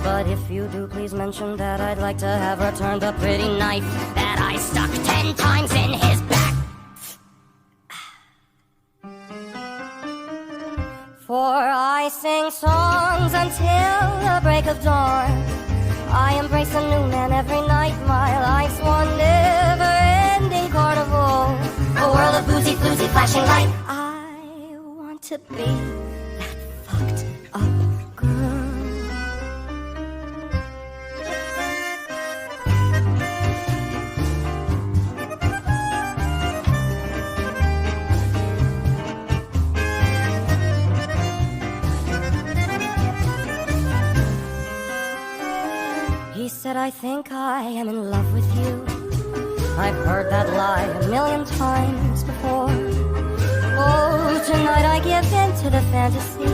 But if you do, please mention that I'd like to have returned the pretty knife that I stuck 10 times in his back. For I sing songs until the break of dawn. I embrace a new man every night. My life's one never-ending carnival, a world of boozy, floozy, flashing light. I want to be that fucked up girl. He said, I think I am in love with you. I've heard that lie a million times before. Oh, tonight I give in to the fantasy.